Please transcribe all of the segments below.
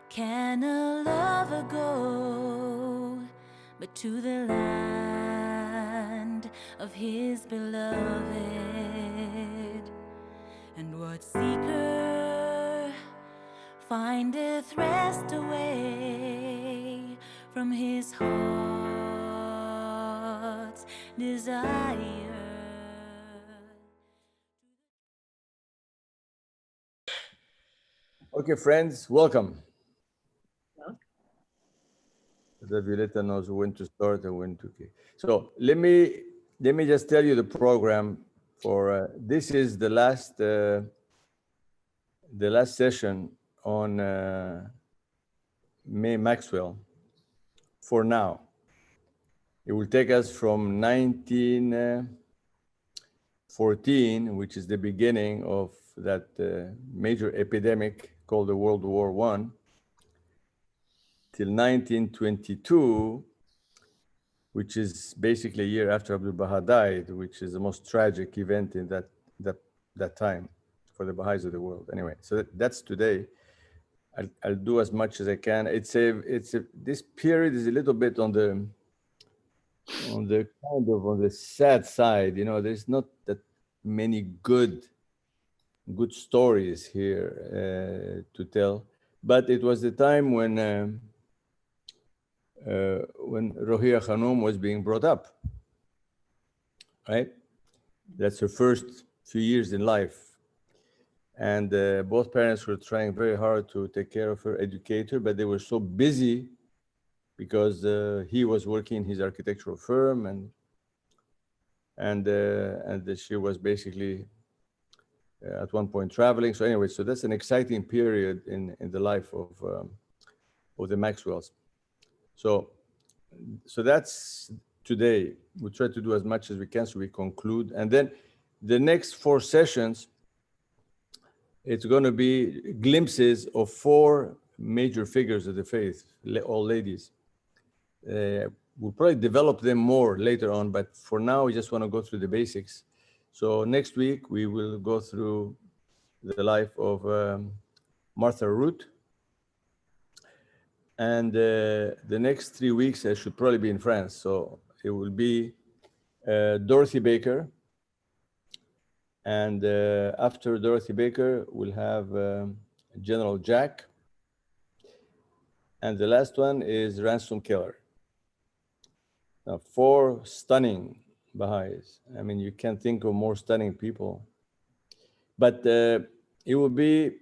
Can a lover go but to the land of his beloved? And what seeker findeth rest away from his heart's desire? Okay, friends, welcome. The Violeta knows when to start and when to. Okay. So let me just tell you the program for this is the last session on May Maxwell. For now, it will take us from 1914, which is the beginning of that major epidemic called the World War I, till 1922, which is basically a year after Abdu'l-Baha died, which is the most tragic event in that time for the Baha'is of the world. Anyway, so that's today. I'll do as much as I can. This period is a little bit on the sad side. You know, there's not that many good stories here to tell, but it was the time when Rohia Khanum was being brought up, right? That's her first few years in life. And both parents were trying very hard to take care of her, educate her, but they were so busy because he was working in his architectural firm and she was basically at one point traveling. So anyway, so that's an exciting period in the life of the Maxwells. So that's today. We try to do as much as we can so we conclude. And then the next 4 sessions, it's going to be glimpses of 4 major figures of the faith, all ladies. We'll probably develop them more later on, but for now, we just want to go through the basics. So next week, we will go through the life of Martha Root. And the next 3 weeks, I should probably be in France. So it will be Dorothy Baker. And after Dorothy Baker, we'll have General Jack. And the last one is Ransom Killer. Now, 4 stunning Baha'is. I mean, you can't think of more stunning people. But it will be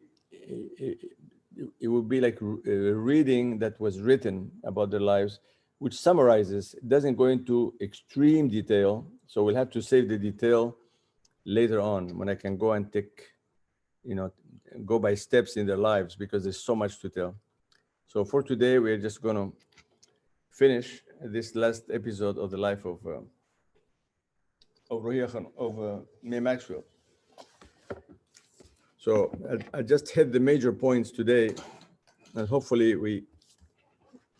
like a reading that was written about their lives, which summarizes. It doesn't go into extreme detail. So we'll have to save the detail later on when I can go and go by steps in their lives, because there's so much to tell. So for today, we're just going to finish this last episode of the life of Rohia Khan, of May Maxwell. So I just hit the major points today, and hopefully we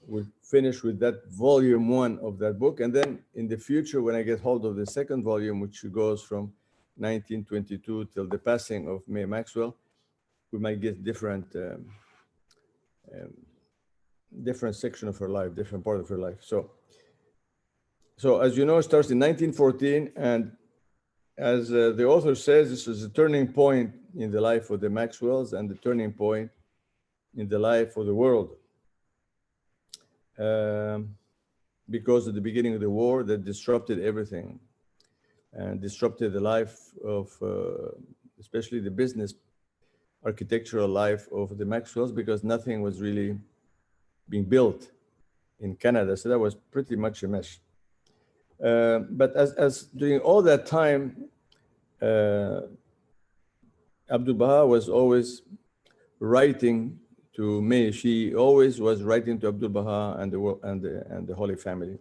will finish with that volume 1 of that book. And then in the future, when I get hold of the second volume, which goes from 1922 till the passing of May Maxwell, we might get different section of her life, different part of her life. So as you know, it starts in 1914, and as the author says, this is a turning point in the life of the Maxwells and the turning point in the life of the world, because of the beginning of the war that disrupted everything and disrupted the life of especially the business architectural life of the Maxwells, because nothing was really being built in Canada. So that was pretty much a mess. But as during all that time, Abdu'l-Baha was always writing to May. She always was writing to Abdu'l-Baha and the Holy Family.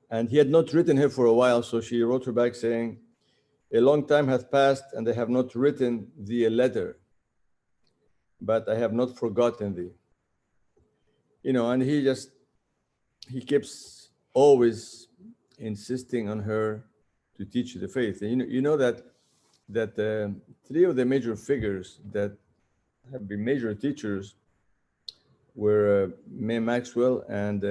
And he had not written her for a while, so she wrote her back saying, "A long time hath passed, and I have not written thee a letter, but I have not forgotten thee." You know, and he keeps always insisting on her to teach the faith. And you know that 3 of the major figures that have been major teachers were Maxwell and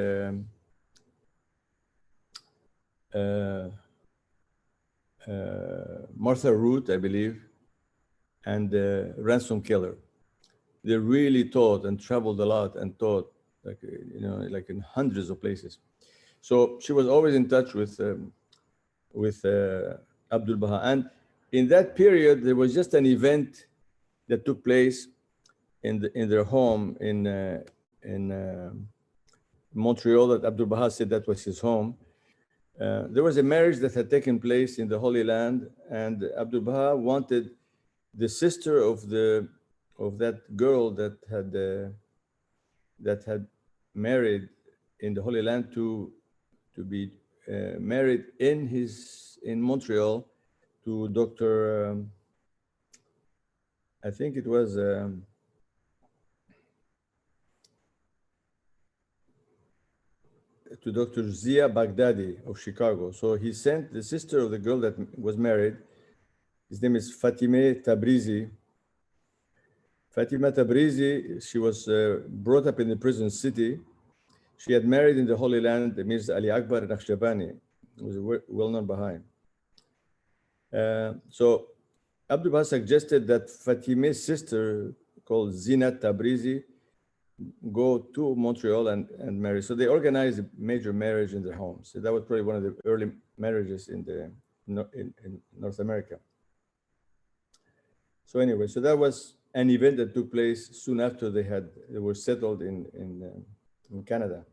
Martha Root, I believe, and Ransom Killer. They really taught and traveled a lot and taught, like like in hundreds of places. So she was always in touch with Abdu'l-Baha. And in that period, there was just an event that took place in their home in Montreal that Abdu'l-Baha said that was his home. There was a marriage that had taken place in the Holy Land, and Abdu'l-Baha wanted the sister of that girl that had married in the Holy Land to be married in Montreal to Dr. I think it was to Dr. Zia Baghdadi of Chicago. So he sent the sister of the girl that was married. His name is Fatimeh Tabrizi. Fatima Tabrizi, she was brought up in the prison city. She had married in the Holy Land the Mirza Ali Akbar Naqshbandi, who was a well-known Baha'i. So Abdu'l-Baha suggested that Fatime's sister, called Zinat Tabrizi, go to Montreal and marry. So they organized a major marriage in their home. So that was probably one of the early marriages in North America. So anyway, so that was an event that took place soon after they were settled in Canada.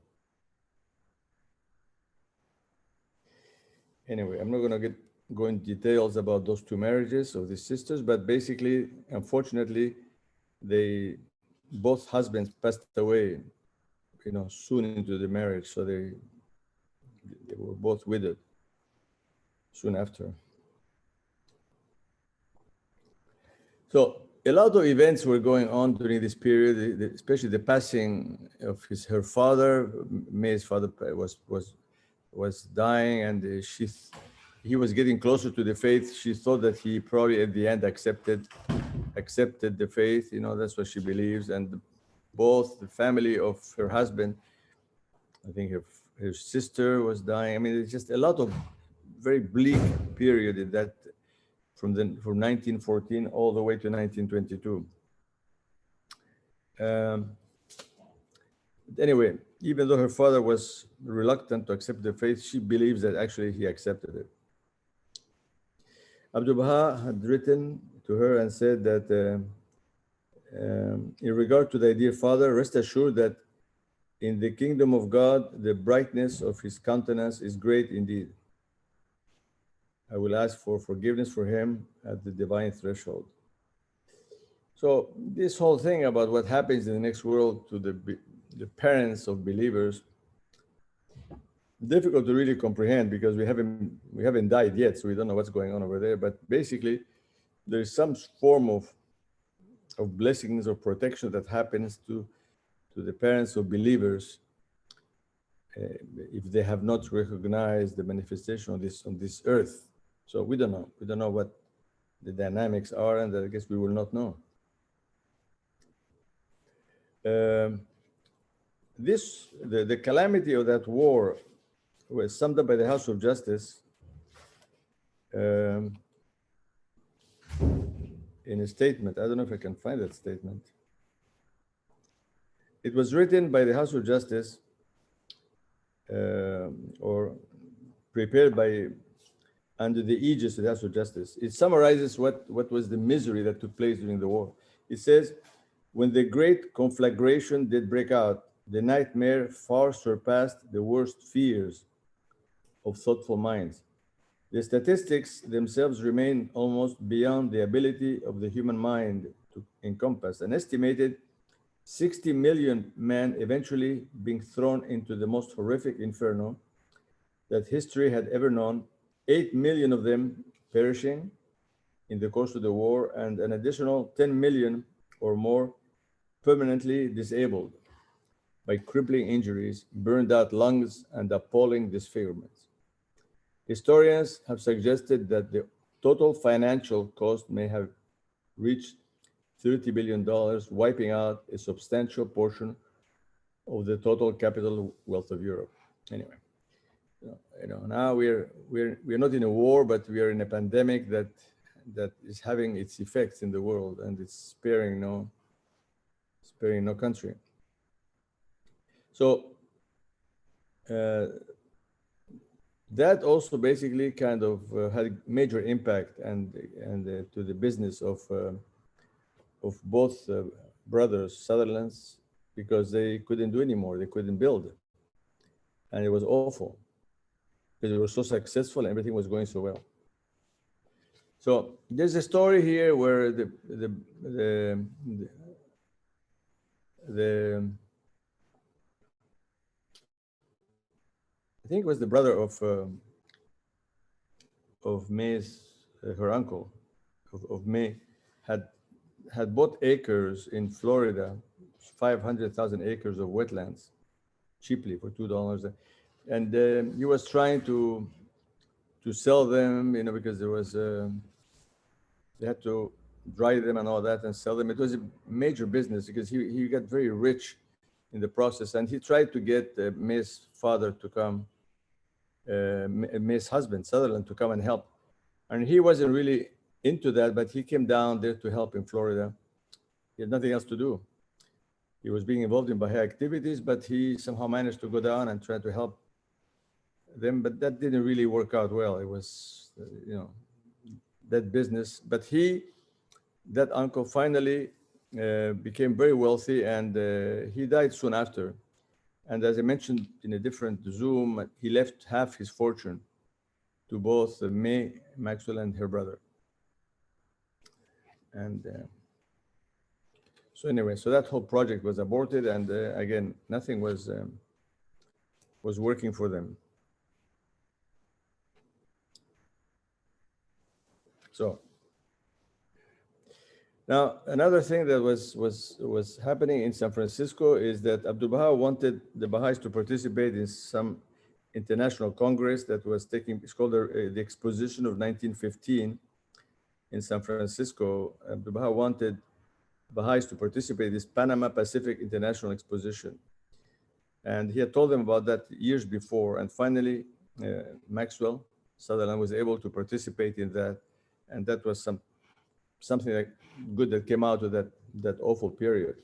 Anyway, I'm not going to go into details about those two marriages of these sisters, but basically, unfortunately, both husbands passed away, soon into the marriage. So they were both widowed soon after. So a lot of events were going on during this period, especially the passing of her father. May's father was dying, and he was getting closer to the faith. She thought that he probably at the end accepted the faith. That's what she believes. And both the family of her husband, I think her sister was dying. I mean, it's just a lot of very bleak period in that from 1914 all the way to 1922. Anyway, even though her father was reluctant to accept the faith, she believes that actually he accepted it. Abdu'l-Baha had written to her and said that in regard to thy dear father, rest assured that in the kingdom of God, the brightness of his countenance is great indeed. I will ask for forgiveness for him at the divine threshold. So this whole thing about what happens in the next world to the parents of believers, difficult to really comprehend because we haven't died yet, so we don't know what's going on over there. But basically, there is some form of blessings or protection that happens to the parents of believers if they have not recognized the manifestation of this on this earth. So we don't know. We don't know what the dynamics are, and I guess we will not know. The calamity of that war was summed up by the House of Justice in a statement. I don't know if I can find that statement. It was written by the House of Justice or prepared under the aegis of the House of Justice. It summarizes what was the misery that took place during the war. It says, when the great conflagration did break out, the nightmare far surpassed the worst fears of thoughtful minds. The statistics themselves remain almost beyond the ability of the human mind to encompass. An estimated 60 million men eventually being thrown into the most horrific inferno that history had ever known, 8 million of them perishing in the course of the war, and an additional 10 million or more permanently disabled by crippling injuries, burned out lungs, and appalling disfigurements. Historians have suggested that the total financial cost may have reached $30 billion, wiping out a substantial portion of the total capital wealth of Europe. Anyway, now we're not in a war, but we are in a pandemic that is having its effects in the world, and it's sparing no country. So that also basically kind of had major impact and to the business of both brothers, Sutherlands, because they couldn't do anymore. They couldn't build, and it was awful because they were so successful and everything was going so well. So there's a story here where the I think it was the brother of May's, her uncle, of May, had bought acres in Florida, 500,000 acres of wetlands, cheaply for $2, and he was trying to sell them, because there was they had to dry them and all that and sell them. It was a major business because he got very rich in the process, and he tried to get May's father to come, May's husband, Sutherland, to come and help. And he wasn't really into that, but he came down there to help in Florida. He had nothing else to do. He was being involved in Bahá'í activities, but he somehow managed to go down and try to help them, but that didn't really work out well. It was, that business. But that uncle finally became very wealthy, and he died soon after. And as I mentioned in a different Zoom, he left half his fortune to both May, Maxwell, and her brother. And so anyway, so that whole project was aborted, and again, nothing was working for them. So now another thing that was happening in San Francisco is that Abdu'l-Baha wanted the Baha'is to participate in some international congress that was taking, it's called the Exposition of 1915 in San Francisco. Abdu'l-Baha wanted Baha'is to participate in this Panama Pacific International Exposition. And he had told them about that years before. And finally, Maxwell Sutherland was able to participate in that. And that was something like good that came out of that awful period.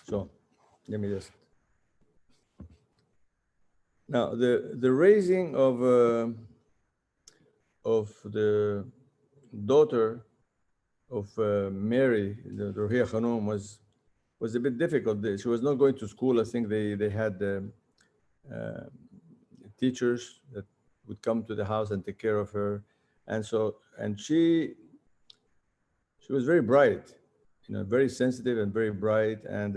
So let me just. Now the raising of the daughter of Mary, the Ruhiyya Khanum, was a bit difficult. She was not going to school. I think they had teachers that would come to the house and take care of her, and she was very bright, very sensitive and very bright, and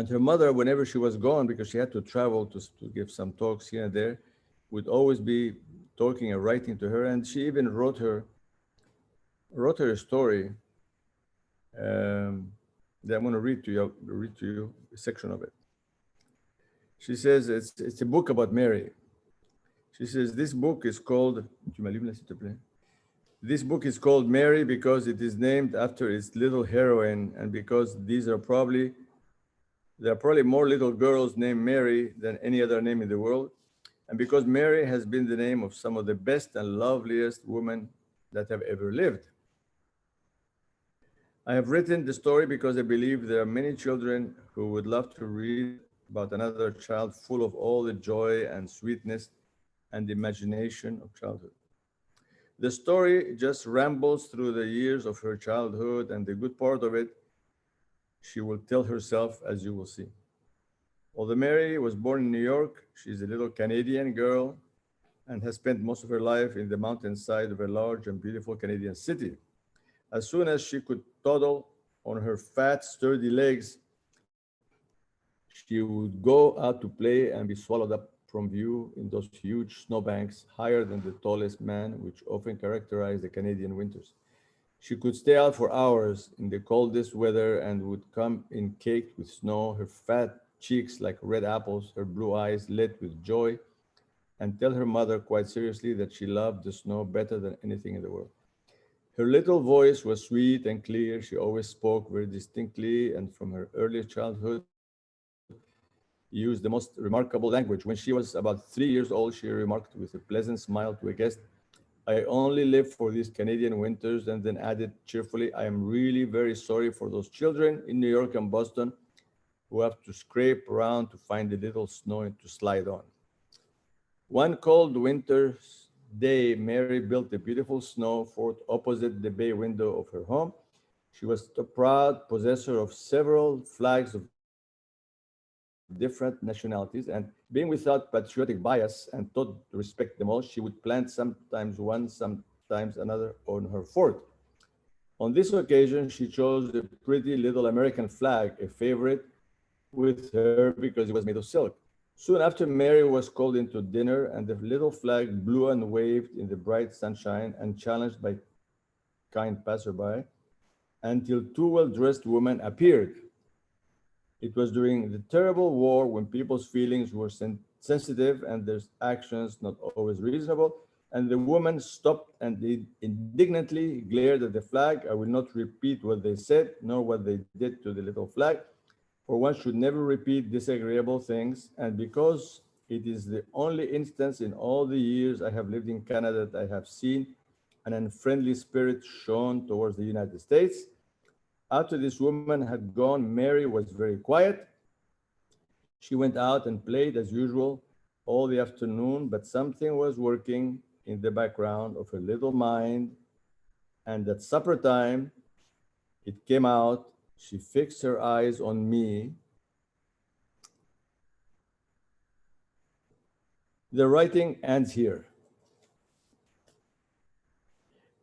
her mother, whenever she was gone, because she had to travel to give some talks here and there, would always be talking and writing to her, and she even wrote her a story that I'm going to read to you a section of it. She says it's a book about Mary. She says this book is called Mary because it is named after its little heroine, and because there are probably more little girls named Mary than any other name in the world, and because Mary has been the name of some of the best and loveliest women that have ever lived. I have written the story because I believe there are many children who would love to read about another child full of all the joy and sweetness and imagination of childhood. The story just rambles through the years of her childhood, and the good part of it, she will tell herself, as you will see. Although Mary was born in New York, she's a little Canadian girl and has spent most of her life in the mountainside of a large and beautiful Canadian city. As soon as she could toddle on her fat, sturdy legs, she would go out to play and be swallowed up from view in those huge snowbanks higher than the tallest man, which often characterize the Canadian winters. She could stay out for hours in the coldest weather and would come in caked with snow, her fat cheeks like red apples, her blue eyes lit with joy, and tell her mother quite seriously that she loved the snow better than anything in the world. Her little voice was sweet and clear. She always spoke very distinctly, and from her early childhood, used the most remarkable language. When she was about 3 years old, she remarked with a pleasant smile to a guest, "I only live for these Canadian winters," and then added cheerfully, "I am really very sorry for those children in New York and Boston who have to scrape around to find a little snow to slide on." One cold winter's day, Mary built a beautiful snow fort opposite the bay window of her home. She was the proud possessor of several flags of different nationalities, and being without patriotic bias and taught to respect them all, she would plant sometimes one, sometimes another on her fort. On this occasion, she chose a pretty little American flag, a favorite with her because it was made of silk. Soon after, Mary was called into dinner, and the little flag blew and waved in the bright sunshine, unchallenged by kind passerby, until two well-dressed women appeared. It was during the terrible war when people's feelings were sensitive and their actions not always reasonable, and the woman stopped and indignantly glared at the flag. I will not repeat what they said, nor what they did to the little flag, for one should never repeat disagreeable things, and because it is the only instance in all the years I have lived in Canada that I have seen an unfriendly spirit shown towards the United States. After this woman had gone, Mary was very quiet. She went out and played as usual all the afternoon, but something was working in the background of her little mind, and at supper time, it came out. She fixed her eyes on me. The writing ends here,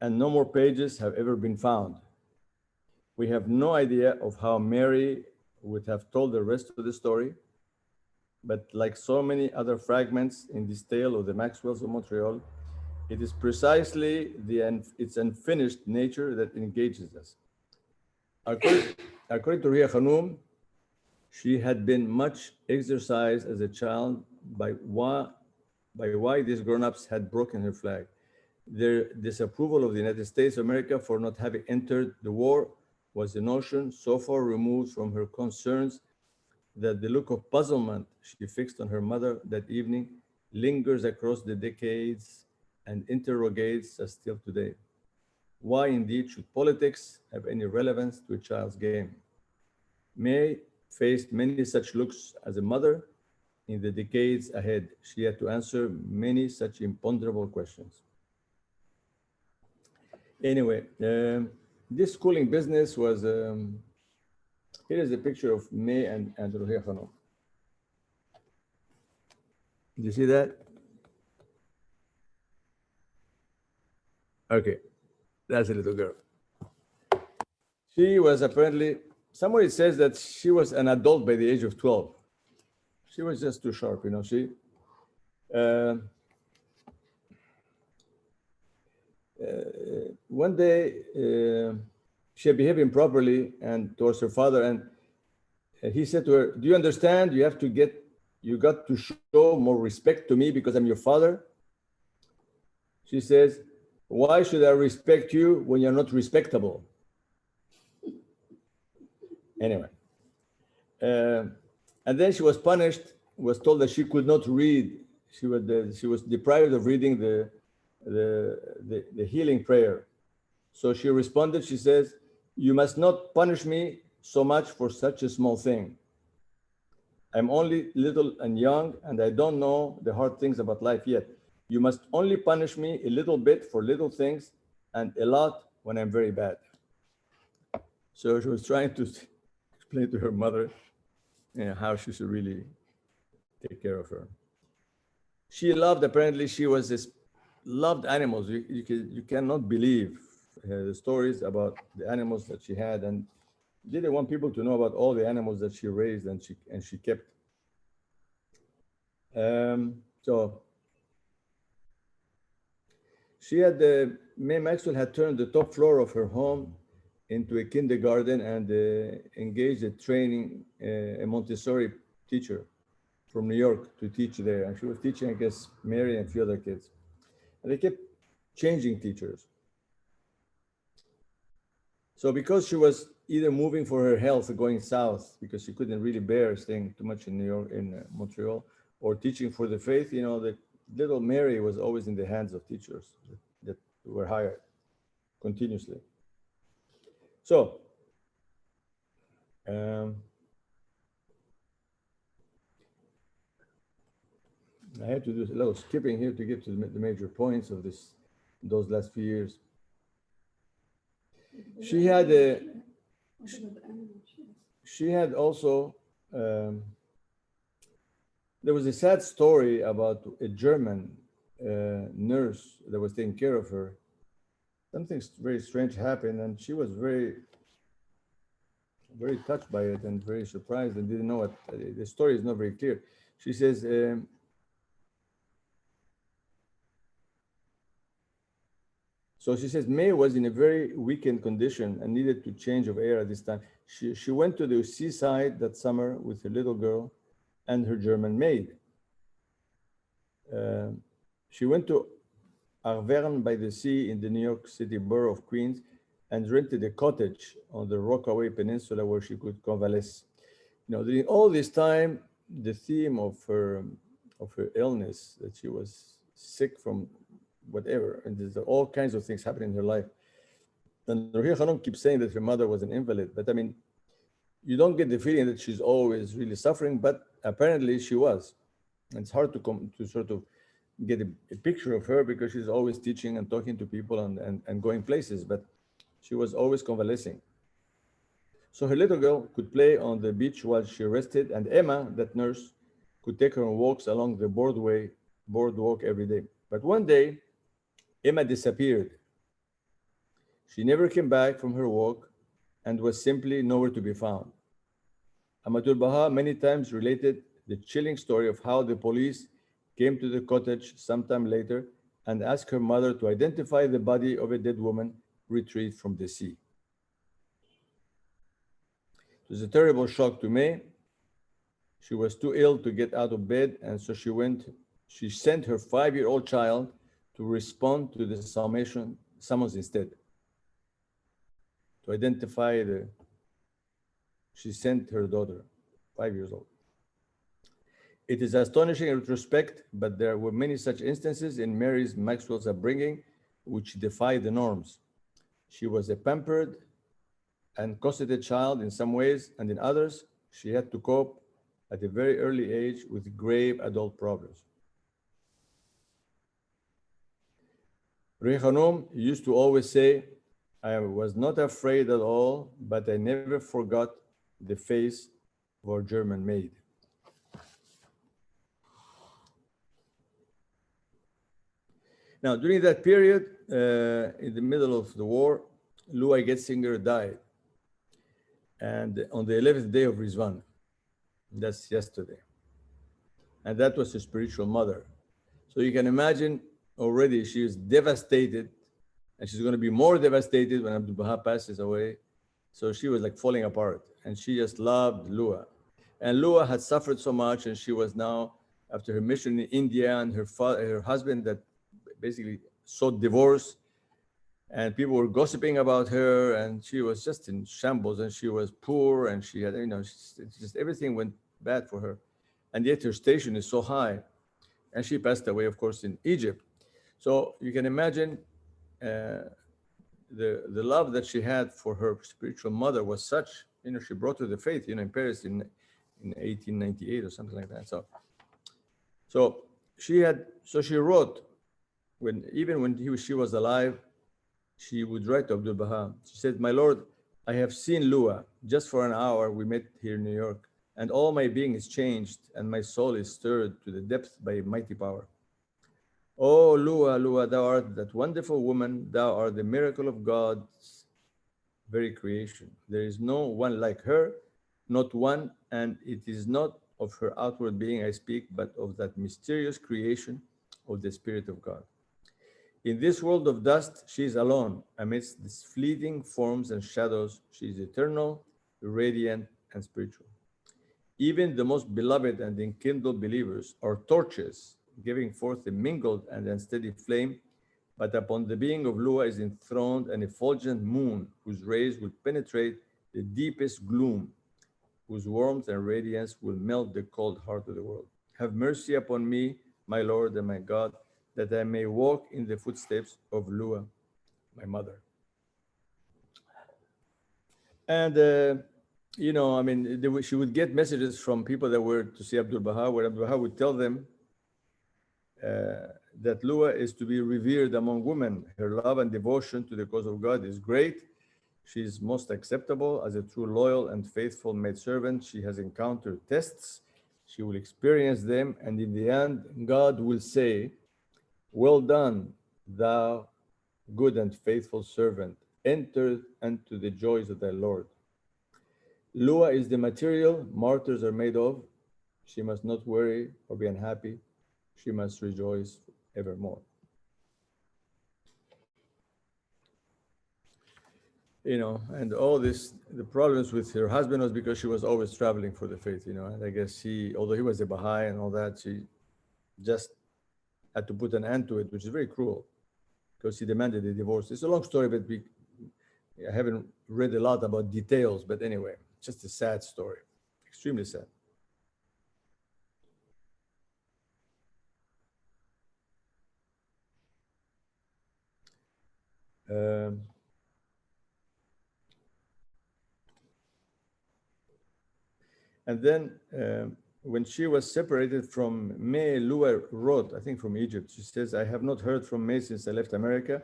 and no more pages have ever been found. We have no idea of how Mary would have told the rest of the story, but like so many other fragments in this tale of the Maxwells of Montreal, it is precisely its unfinished nature that engages us. According to Ria Khanum, she had been much exercised as a child by why these grown-ups had broken her flag. Their disapproval of the United States of America for not having entered the war was a notion so far removed from her concerns that the look of puzzlement she fixed on her mother that evening lingers across the decades and interrogates us still today. Why indeed should politics have any relevance to a child's game? May faced many such looks as a mother. In the decades ahead, she had to answer many such imponderable questions. Anyway, this schooling business was, here is a picture of May and Ruhia Khanum. Do you see that? Okay, that's a little girl. She was apparently, somebody says that she was an adult by the age of 12. She was just too sharp, you know. One day, she had behaved improperly and towards her father, and he said to her, "Do you understand? You got to show more respect to me because I'm your father." She says, "Why should I respect you when you're not respectable?" Anyway, and then she was punished, was told that she could not read. She was deprived of reading the healing prayer. So she responded, she says, "You must not punish me so much for such a small thing. I'm only little and young, and I don't know the hard things about life yet. You must only punish me a little bit for little things and a lot when I'm very bad." So she was trying to explain to her mother how she should really take care of her. She loved, apparently, she was this loved animals. You cannot believe the stories about the animals that she had, and didn't want people to know about all the animals that she raised and she kept. So she had, May Maxwell had turned the top floor of her home into a kindergarten and engaged a Montessori teacher. from New York to teach there. And she was teaching, I guess, Mary and a few other kids. And they kept changing teachers. So because she was either moving for her health or going south because she couldn't really bear staying too much in New York, in Montreal, or teaching for the faith, you know, the little Mary was always in the hands of teachers that were hired continuously. So, I had to do a little skipping here to get to the major points of those last few years. She had also, there was a sad story about a German nurse that was taking care of her. Something very strange happened, and she was very, very touched by it and very surprised and didn't know what, the story is not very clear. She says, so she says, May was in a very weakened condition and needed to change of air at this time. She went to the seaside that summer with her little girl and her German maid. She went to Arverne by the sea in the New York City borough of Queens and rented a cottage on the Rockaway Peninsula where she could convalesce. You know, during all this time, the theme of her illness, that she was sick from whatever, and there's all kinds of things happening in her life. And Ruhiya Khanum keeps saying that her mother was an invalid, but I mean, you don't get the feeling that she's always really suffering, but apparently she was. And it's hard to sort of get a picture of her because she's always teaching and talking to people and going places, but she was always convalescing. So her little girl could play on the beach while she rested, and Emma, that nurse, could take her on walks along the boardwalk every day. But one day, Emma disappeared. She never came back from her walk and was simply nowhere to be found. Abdu'l-Baha many times related the chilling story of how the police came to the cottage sometime later and asked her mother to identify the body of a dead woman retrieved from the sea. It was a terrible shock to May. She was too ill to get out of bed, and so she sent her 5-year-old child to respond to the summons instead. To identify she sent her daughter, 5 years old. It is astonishing in retrospect, but there were many such instances in Mary's Maxwell's upbringing which defy the norms. She was a pampered and cosseted child in some ways, and in others, she had to cope at a very early age with grave adult problems. Ruhiya Khanum used to always say, I was not afraid at all, but I never forgot the face of our German maid. Now, during that period, in the middle of the war, Lua Getzinger died. And on the 11th day of Rizwan, that's yesterday. And that was her spiritual mother. So you can imagine already she was devastated, and she's going to be more devastated when Abdu'l-Baha passes away. So she was like falling apart, and she just loved Lua. And Lua had suffered so much, and she was now, after her mission in India, and her husband that basically sought divorce, and people were gossiping about her, and she was just in shambles, and she was poor, and she had, you know, just everything went bad for her. And yet her station is so high. And she passed away, of course, in Egypt. So you can imagine the love that she had for her spiritual mother was such, you know, she brought her the faith, you know, in Paris in 1898 or something like that. So she wrote, even when she was alive, she would write to Abdu'l-Baha. She said, my Lord, I have seen Lua just for an hour. We met here in New York, and all my being is changed, and my soul is stirred to the depth by mighty power. Oh, Lua, Lua, thou art that wonderful woman. Thou art the miracle of God's very creation. There is no one like her, not one, and it is not of her outward being I speak, but of that mysterious creation of the Spirit of God. In this world of dust, she is alone. Amidst these fleeting forms and shadows, she is eternal, radiant, and spiritual. Even the most beloved and enkindled believers are torches, giving forth a mingled and unsteady flame. But upon the being of Lua is enthroned an effulgent moon, whose rays will penetrate the deepest gloom, whose warmth and radiance will melt the cold heart of the world. Have mercy upon me, my Lord and my God, that I may walk in the footsteps of Lua, my mother. And I mean, she would get messages from people that were to see Abdu'l-Baha, where Abdu'l-Baha would tell them that Lua is to be revered among women. Her love and devotion to the cause of God is great. She is most acceptable as a true loyal and faithful maidservant. She has encountered tests. She will experience them, and in the end, God will say, "Well done, thou good and faithful servant. Enter into the joys of thy Lord." Lua is the material martyrs are made of. She must not worry or be unhappy. She must rejoice evermore. And all this, the problems with her husband was because she was always traveling for the faith, and I guess although he was a Baha'i and all that, she just had to put an end to it, which is very cruel because he demanded a divorce. It's a long story, but I haven't read a lot about details, but anyway, just a sad story, extremely sad. And then when she was separated from May, Lua wrote, I think from Egypt, she says, "I have not heard from May since I left America.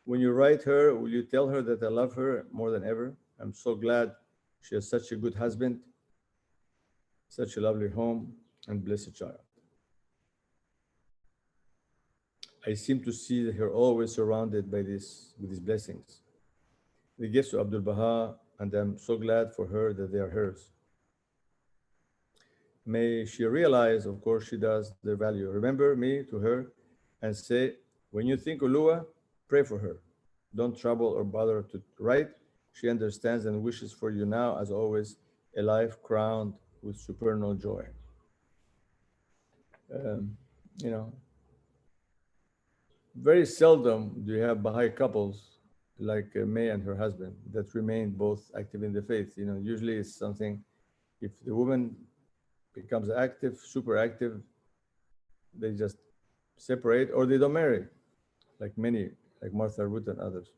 When you write her, will you tell her that I love her more than ever? I'm so glad she has such a good husband, such a lovely home, and blessed child. I seem to see her always surrounded with these blessings. The gifts of Abdu'l-Baha, and I'm so glad for her that they are hers. May she realize, of course she does, their value. Remember me to her and say, when you think of Lua, pray for her. Don't trouble or bother to write. She understands and wishes for you now, as always, a life crowned with supernal joy." You know, very seldom do you have Baha'i couples like May and her husband that remain both active in the faith. Usually it's something, if the woman becomes active, super active, they just separate or they don't marry, like many, like Martha Ruth and others.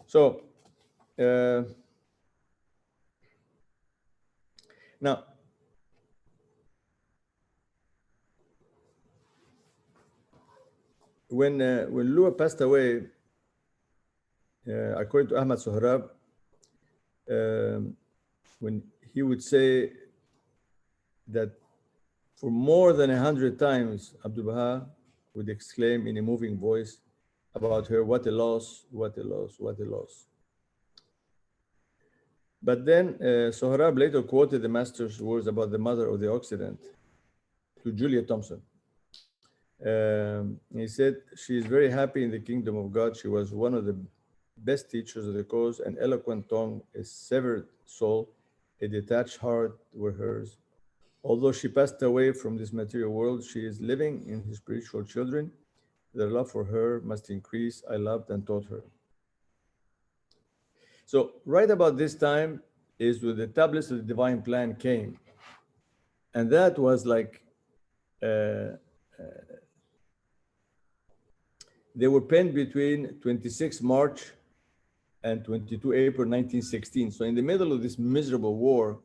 So now, when Lua passed away, according to Ahmad Sohrab, when he would say that for more than 100 times, Abdu'l-Baha would exclaim in a moving voice about her, "What a loss, what a loss, what a loss." But then Sohrab later quoted the master's words about the mother of the Occident to Julia Thompson. He said, "She is very happy in the kingdom of God. She was one of the best teachers of the cause, an eloquent tongue, a severed soul, a detached heart were hers. Although she passed away from this material world, she is living in her spiritual children. Their love for her must increase. I loved and taught her." So right about this time is when the tablets of the divine plan came. And that was like, they were penned between 26 March and 22 April 1916. So in the middle of this miserable war,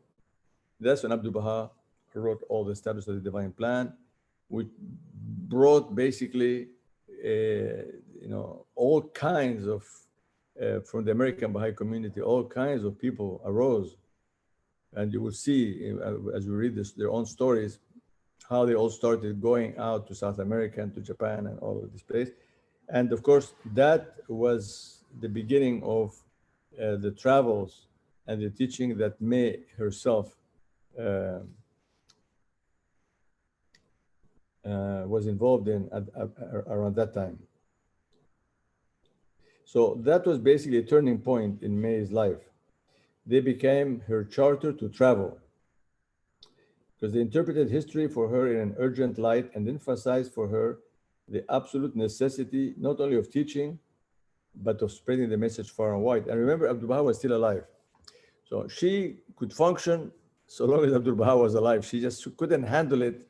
that's when Abdu'l-Baha wrote all the tablets of the divine plan, which brought basically, all kinds of, from the American Baha'i community, all kinds of people arose. And you will see, as we read their own stories, how they all started going out to South America and to Japan and all of this place. And of course, that was the beginning of the travels and the teaching that May herself was involved in around that time. So that was basically a turning point in May's life. They became her charter to travel. because they interpreted history for her in an urgent light and emphasized for her the absolute necessity not only of teaching, but of spreading the message far and wide. And remember, Abdu'l-Baha was still alive. So she could function so long as Abdu'l-Baha was alive. She just couldn't handle it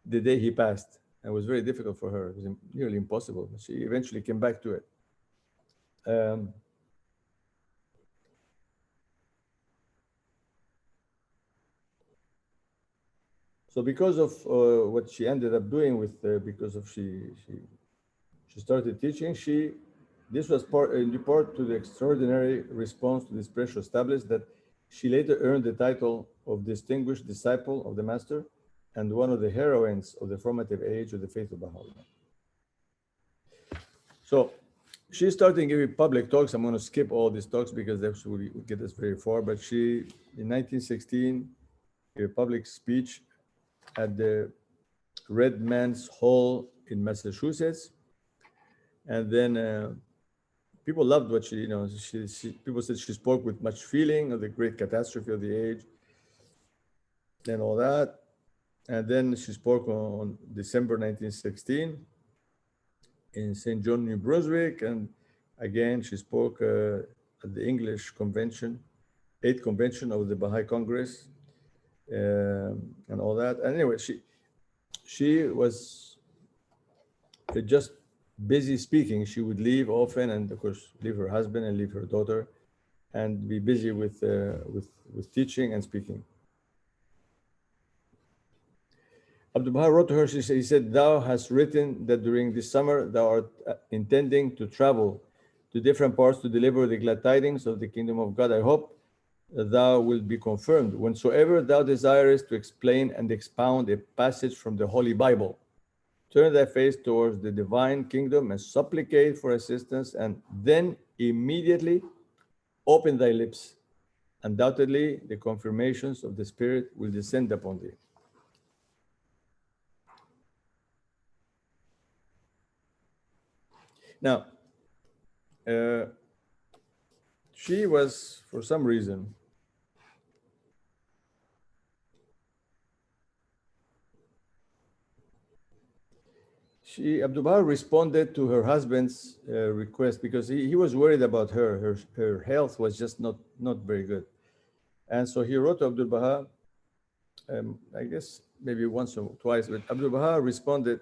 the day he passed. It was very difficult for her. It was nearly impossible. She eventually came back to it. So because of what she ended up doing with, because of she started teaching, this was in part to the extraordinary response to this precious tablets that she later earned the title of Distinguished Disciple of the Master and one of the heroines of the formative age of the faith of Baha'u'llah. So she started giving public talks. I'm going to skip all these talks because that would get us very far. But she, in 1916, gave a public speech at the Red Man's Hall in Massachusetts. And then people loved what she, people said she spoke with much feeling of the great catastrophe of the age and all that. And then she spoke on December 1916 in St. John, New Brunswick. And again, she spoke at the English Convention, 8th Convention of the Baha'i Congress and all that. And anyway, she was just busy speaking. She would leave often and of course leave her husband and leave her daughter and be busy with teaching and speaking. Abdu'l-Baha wrote to her, he said, "Thou hast written that during this summer thou art intending to travel to different parts to deliver the glad tidings of the kingdom of God. I hope that thou wilt be confirmed whensoever thou desirest to explain and expound a passage from the Holy Bible. Turn thy face towards the divine kingdom and supplicate for assistance, and then immediately open thy lips. Undoubtedly, the confirmations of the Spirit will descend upon thee." Now, she was, for some reason, Abdu'l-Baha responded to her husband's request because he was worried about her. Her health was just not very good. And so he wrote to Abdu'l-Baha, I guess maybe once or twice, but Abdu'l-Baha responded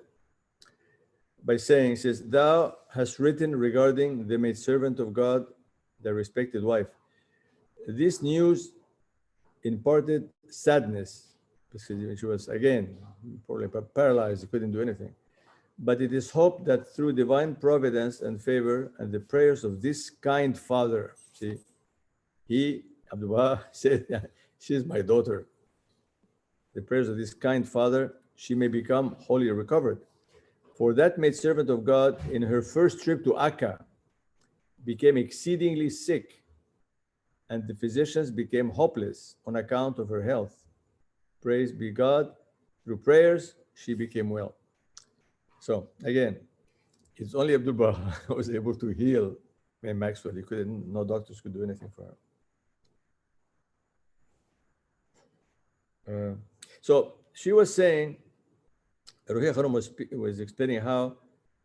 by saying, he says, "Thou hast written regarding the maidservant of God, the respected wife. This news imparted sadness because she was, again, probably paralyzed, couldn't do anything. But it is hoped that through divine providence and favor and the prayers of this kind father," see, Abdu'l-Baha said, "She is my daughter. The prayers of this kind father, she may become wholly recovered. For that maidservant of God, in her first trip to Akka, became exceedingly sick, and the physicians became hopeless on account of her health. Praise be God, through prayers, she became well." So again, it's only Abdu'l-Baha who was able to heal Maxwell. He couldn't, no doctors could do anything for her. So she was saying, Ruhiya Khanum was explaining how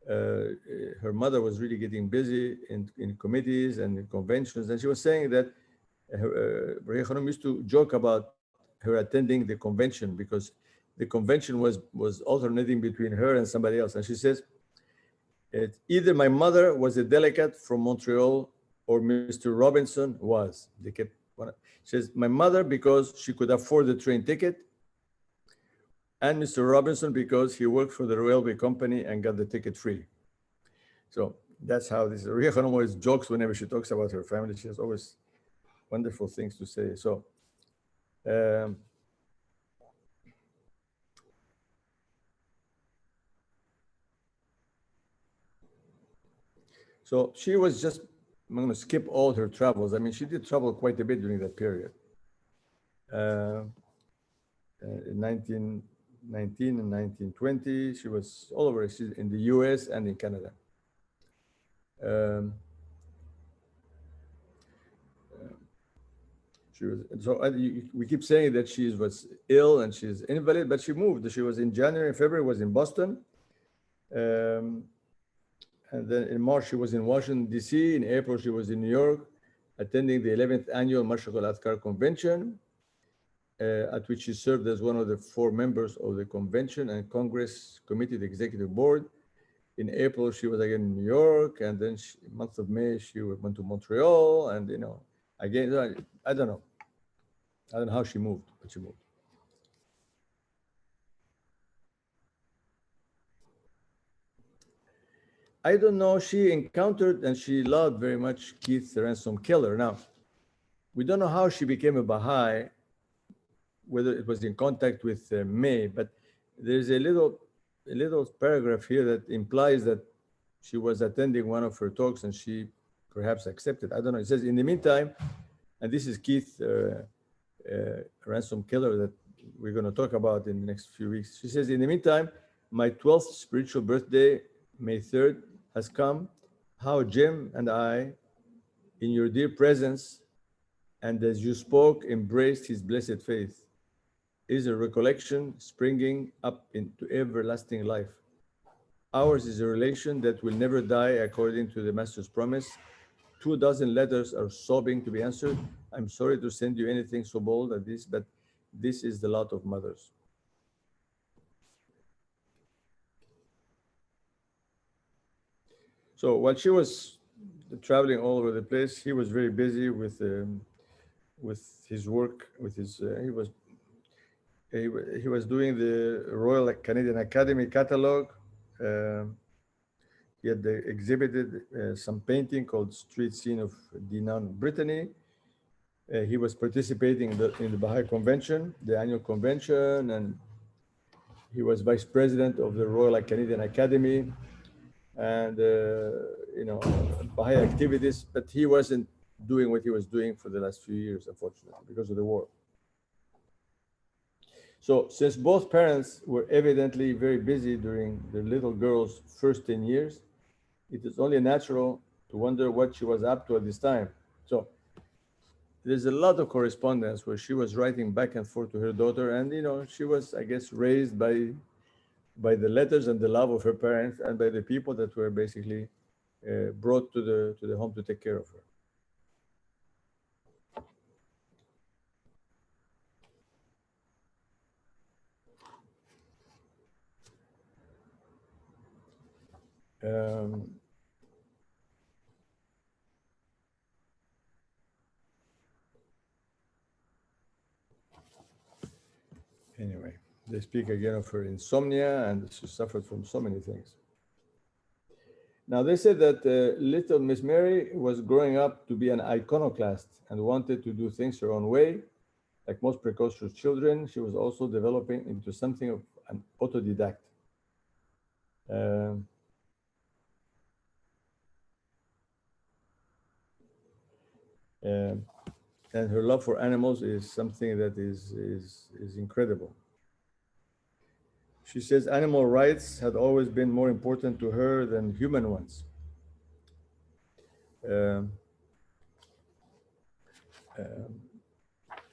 her mother was really getting busy in committees and in conventions. And she was saying that Ruhiya Khanum used to joke about her attending the convention because the convention was alternating between her and somebody else. And she says, either my mother was a delegate from Montreal or Mr. Robinson was. She says, my mother because she could afford the train ticket, and Mr. Robinson because he worked for the railway company and got the ticket free. So that's how this, Ruhiya Khanum always jokes whenever she talks about her family. She has always wonderful things to say. So she was just, I'm going to skip all her travels. I mean, she did travel quite a bit during that period. In 1919 and 1920, she was all over. She's in the US and in Canada. She was, so we keep saying that she was ill and she's invalid, but she moved. She was in January, February, was in Boston. And then in March, she was in Washington, D.C. In April, she was in New York, attending the 11th annual Mashriq al-Adhkar Convention, at which she served as one of the 4 members of the convention and Congress Committee, the executive board. In April, she was again in New York, and then month of May, she went to Montreal, and again, I don't know. I don't know how she moved, but she moved. I don't know. She encountered and she loved very much Keith the Ransom Killer. Now, we don't know how she became a Baha'i, whether it was in contact with May, but there's a little paragraph here that implies that she was attending one of her talks and she perhaps accepted. I don't know. It says, in the meantime, and this is Keith Ransom Killer that we're going to talk about in the next few weeks. She says, in the meantime, my 12th spiritual birthday, May 3rd, has come. How Jim and I, in your dear presence, and as you spoke, embraced his blessed faith, is a recollection springing up into everlasting life. Ours is a relation that will never die according to the Master's promise. 24 letters are sobbing to be answered. I'm sorry to send you anything so bold as this, but this is the lot of mothers. So while she was traveling all over the place, he was very busy with his work. With his he was doing the Royal Canadian Academy catalog. He had exhibited some painting called Street Scene of Dinan, Brittany. He was participating in the Baha'i Convention, the annual convention, and he was vice president of the Royal Canadian Academy. And Baha'i activities, but he wasn't doing what he was doing for the last few years, unfortunately, because of the war. So since both parents were evidently very busy during their little girl's first 10 years, it is only natural to wonder what she was up to at this time. So there's a lot of correspondence where she was writing back and forth to her daughter, and she was, I guess, raised by the letters and the love of her parents and by the people that were basically brought to the home to take care of her. Anyway, they speak again of her insomnia, and she suffered from so many things. Now, they said that little Miss Mary was growing up to be an iconoclast and wanted to do things her own way. Like most precocious children, she was also developing into something of an autodidact. And her love for animals is something that is incredible. She says animal rights had always been more important to her than human ones.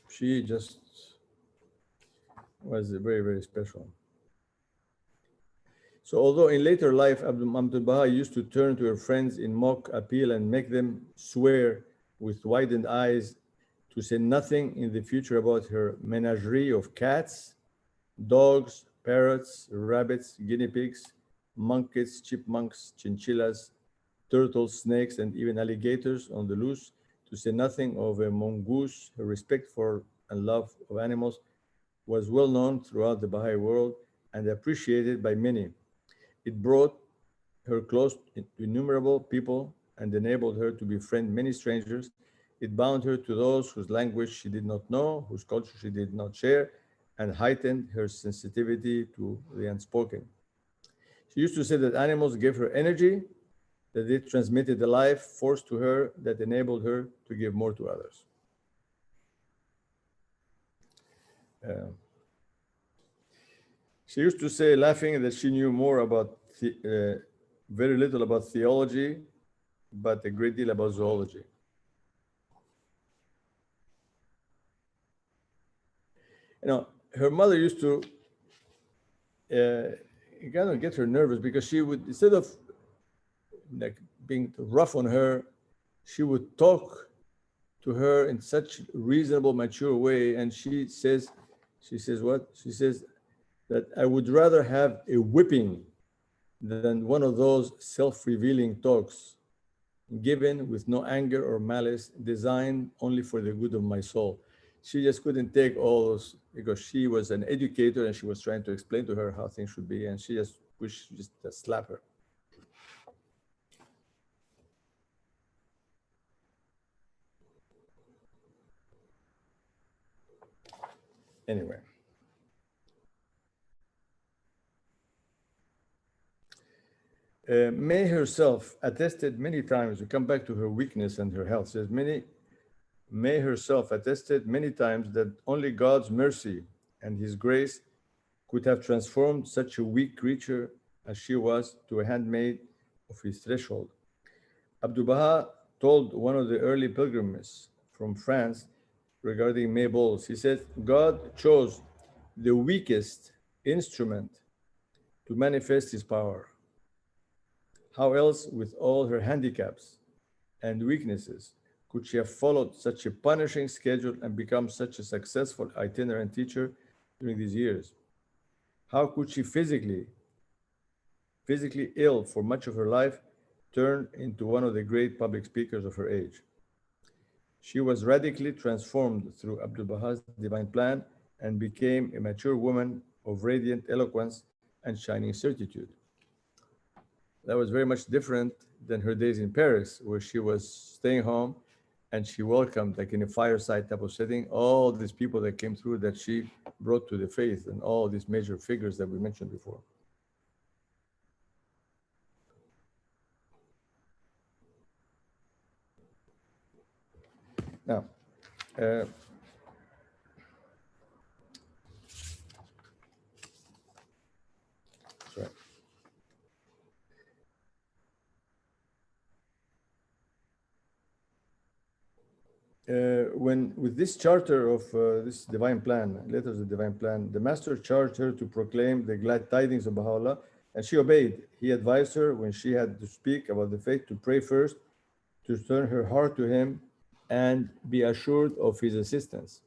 She just was very, very special. So although in later life, Abdu'l-Baha used to turn to her friends in mock appeal and make them swear with widened eyes to say nothing in the future about her menagerie of cats, dogs, parrots, rabbits, guinea pigs, monkeys, chipmunks, chinchillas, turtles, snakes, and even alligators on the loose, to say nothing of a mongoose. Her respect for and love of animals was well known throughout the Baha'i world and appreciated by many. It brought her close to innumerable people and enabled her to befriend many strangers. It bound her to those whose language she did not know, whose culture she did not share, and heightened her sensitivity to the unspoken. She used to say that animals gave her energy, that they transmitted a life force to her that enabled her to give more to others. She used to say, laughing, that she knew more about, very little about theology, but a great deal about zoology. Her mother used to kind of get her nervous because she would, instead of like being rough on her, she would talk to her in such reasonable, mature way. And she says what? She says that I would rather have a whipping than one of those self-revealing talks given with no anger or malice, designed only for the good of my soul. She just couldn't take all those because she was an educator and she was trying to explain to her how things should be, and she just wished just to slap her. Anyway. May herself attested many times, we come back to her weakness and her health, says May herself attested many times that only God's mercy and his grace could have transformed such a weak creature as she was to a handmaid of his threshold. Abdu'l-Baha told one of the early pilgrims from France regarding May Bowles, he said, God chose the weakest instrument to manifest his power. How else, with all her handicaps and weaknesses, could she have followed such a punishing schedule and become such a successful itinerant teacher during these years? How could she physically ill for much of her life, turn into one of the great public speakers of her age? She was radically transformed through Abdu'l-Baha's divine plan and became a mature woman of radiant eloquence and shining certitude. That was very much different than her days in Paris, where she was staying home and she welcomed, like in a fireside type of setting, all these people that came through that she brought to the faith and all these major figures that we mentioned before. Now, sorry. When with this charter of this divine plan, letters of divine plan, the master charged her to proclaim the glad tidings of Baha'u'llah, and she obeyed. He advised her when she had to speak about the faith to pray first, to turn her heart to him, and be assured of his assistance.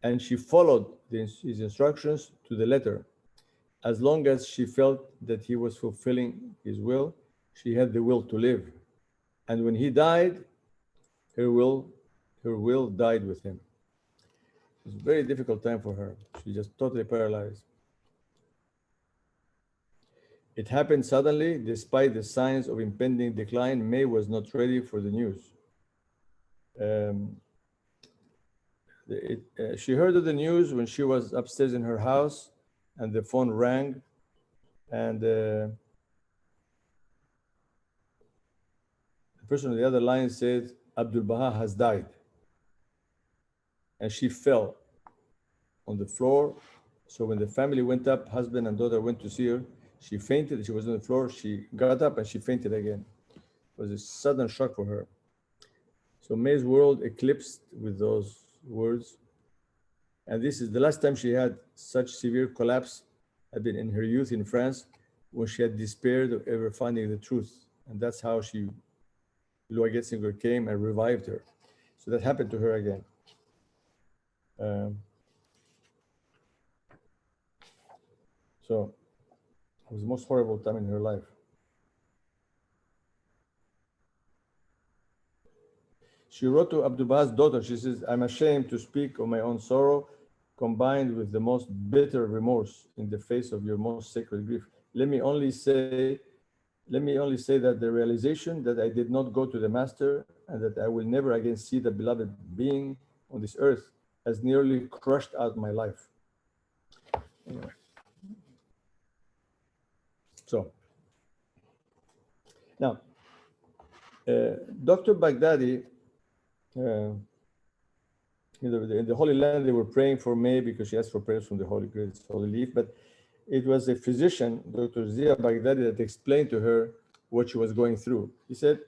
And she followed his instructions to the letter. As long as she felt that he was fulfilling his will, she had the will to live. And when he died, her will died with him. It was a very difficult time for her. She just totally paralyzed. It happened suddenly, despite the signs of impending decline. May was not ready for the news. She heard of the news when she was upstairs in her house, and the phone rang, and the person on the other line said, Abdu'l-Baha has died. And she fell on the floor. So when the family went up, husband and daughter went to see her, she fainted. She was on the floor. She got up and she fainted again. It was a sudden shock for her. So May's world eclipsed with those words. And this is the last time she had such severe collapse had been in her youth in France, when she had despaired of ever finding the truth. And that's how Loa Getzinger came and revived her. So that happened to her again. So it was the most horrible time in her life. She wrote to Abdu'l-Baha's daughter, she says, I'm ashamed to speak of my own sorrow, combined with the most bitter remorse in the face of your most sacred grief. Let me only say that the realization that I did not go to the Master and that I will never again see the beloved being on this earth has nearly crushed out my life. Anyway. So, now, Dr. Baghdadi, in the Holy Land, they were praying for May because she asked for prayers from the Holy Grace, Holy Leaf, but it was a physician, Dr. Zia Baghdadi, that explained to her what she was going through. He said,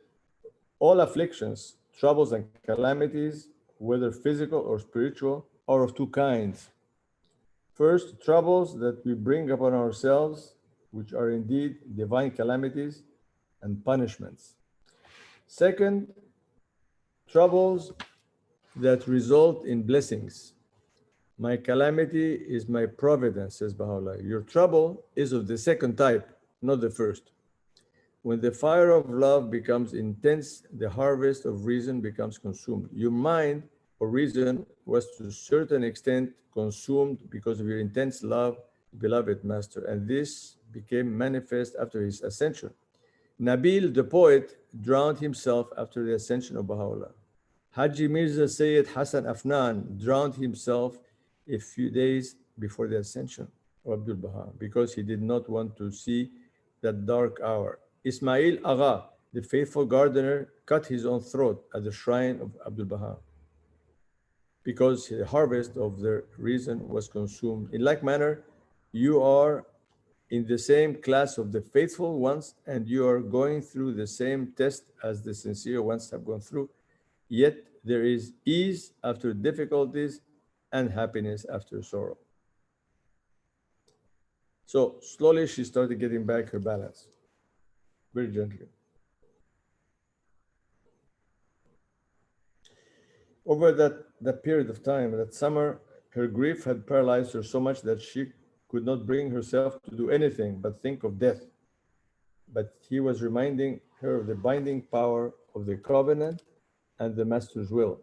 all afflictions, troubles, and calamities, whether physical or spiritual, are of two kinds. First, troubles that we bring upon ourselves, which are indeed divine calamities and punishments. Second, troubles that result in blessings. My calamity is my providence, says Baha'u'llah. Your trouble is of the second type, not the first. When the fire of love becomes intense, the harvest of reason becomes consumed. Your mind or reason was to a certain extent consumed because of your intense love, beloved master, and this became manifest after his ascension. Nabil, the poet, drowned himself after the ascension of Baha'u'llah. Haji Mirza Sayyid Hassan Afnan drowned himself a few days before the ascension of Abdu'l-Baha because he did not want to see that dark hour. Ismail Agha, the faithful gardener, cut his own throat at the shrine of Abdu'l-Baha because the harvest of their reason was consumed. In like manner, you are in the same class of the faithful ones and you are going through the same test as the sincere ones have gone through. Yet there is ease after difficulties and happiness after sorrow. So slowly she started getting back her balance, very gently. Over that period of time, that summer, her grief had paralyzed her so much that she could not bring herself to do anything but think of death. But he was reminding her of the binding power of the covenant and the master's will.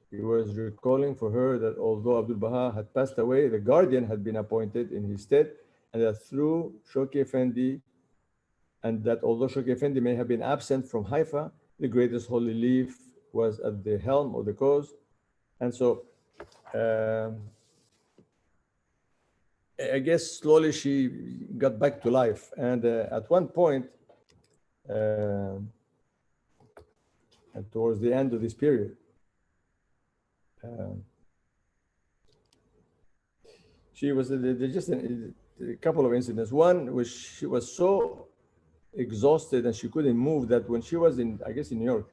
He was recalling for her that although Abdu'l-Baha had passed away, the guardian had been appointed in his stead, and that through Shoki Effendi, and that although Shoki Effendi may have been absent from Haifa, the greatest holy leaf was at the helm of the cause. And so I guess slowly she got back to life. And at one point, and towards the end of this period, she was just a couple of incidents. One was she was so exhausted and she couldn't move that when she was in, I guess, in New York,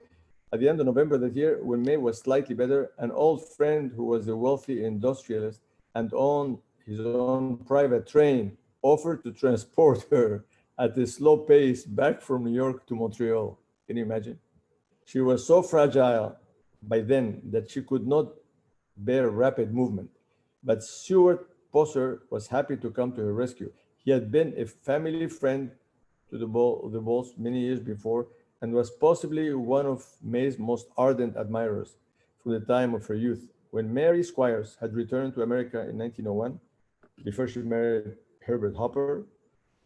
at the end of November that year, when May was slightly better, an old friend who was a wealthy industrialist and owned his own private train offered to transport her at a slow pace back from New York to Montreal. Can you imagine? She was so fragile by then that she could not bear rapid movement. But Stuart Posser was happy to come to her rescue. He had been a family friend to the Balls many years before and was possibly one of May's most ardent admirers from the time of her youth. When Mary Squires had returned to America in 1901, before she married Herbert Hopper,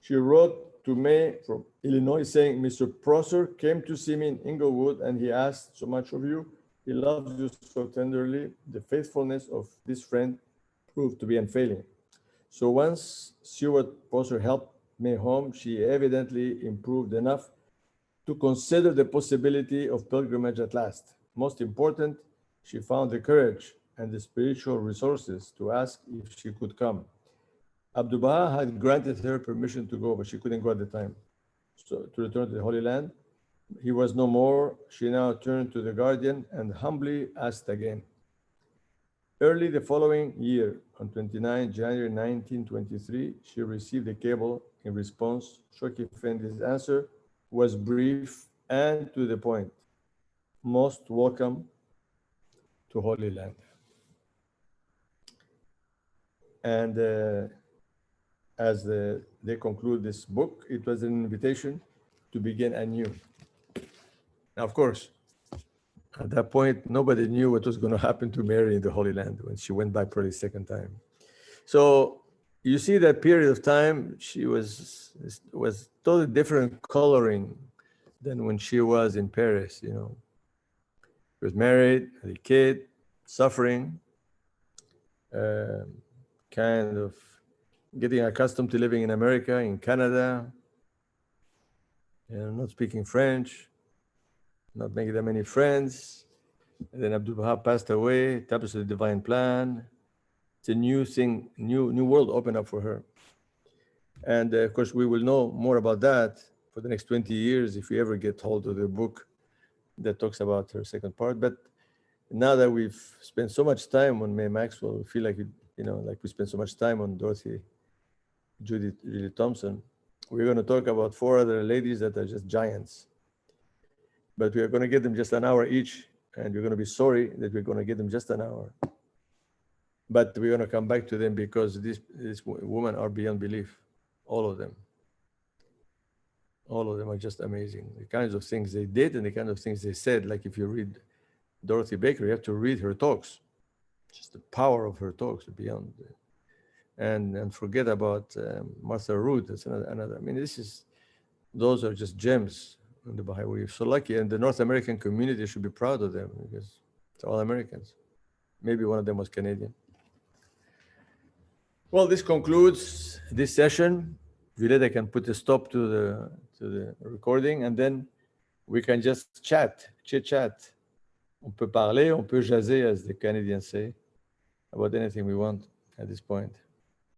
she wrote to May from Illinois saying, Mr. Prosser came to see me in Inglewood and he asked so much of you. He loves you so tenderly. The faithfulness of this friend proved to be unfailing. So once Stuart Prosser helped May home, she evidently improved enough to consider the possibility of pilgrimage at last. Most important, she found the courage and the spiritual resources to ask if she could come. Abdu'l-Baha had granted her permission to go, but she couldn't go at the time. So to return to the Holy Land, he was no more. She now turned to the guardian and humbly asked again. Early the following year, on 29 January 1923, she received a cable in response. Shoki Effendi's answer was brief and to the point. Most welcome to Holy Land. And as they conclude this book, it was an invitation to begin anew. Now, of course, at that point, nobody knew what was going to happen to Mary in the Holy Land when she went back for the second time. So you see that period of time, she was totally different coloring than when she was in Paris, you know. She was married, had a kid, suffering, kind of getting accustomed to living in America, in Canada, you know, not speaking French, not making that many friends. And then Abdu'l-Baha passed away, tapped to the divine plan. It's a new thing, new world opened up for her. And of course, we will know more about that for the next 20 years if we ever get hold of the book that talks about her second part. But now that we've spent so much time on May Maxwell, we feel like you know, like we spent so much time on Dorothy, Judith Ridley Thompson. We're going to talk about 4 other ladies that are just giants. But we are going to get them just an hour each, and we're going to be sorry that we're going to get them just an hour. But we're going to come back to them because these women are beyond belief, all of them. All of them are just amazing. The kinds of things they did and the kind of things they said. Like if you read Dorothy Baker, you have to read her talks. Just the power of her talks beyond. And forget about Martha Root. That's another. I mean, those are just gems in the Baha'i. We're so lucky, and the North American community should be proud of them because it's all Americans. Maybe one of them was Canadian. Well, this concludes this session. Violetta can put a stop to the recording, and then we can just chit-chat. On peut parler, on peut jaser, as the Canadians say, about anything we want at this point.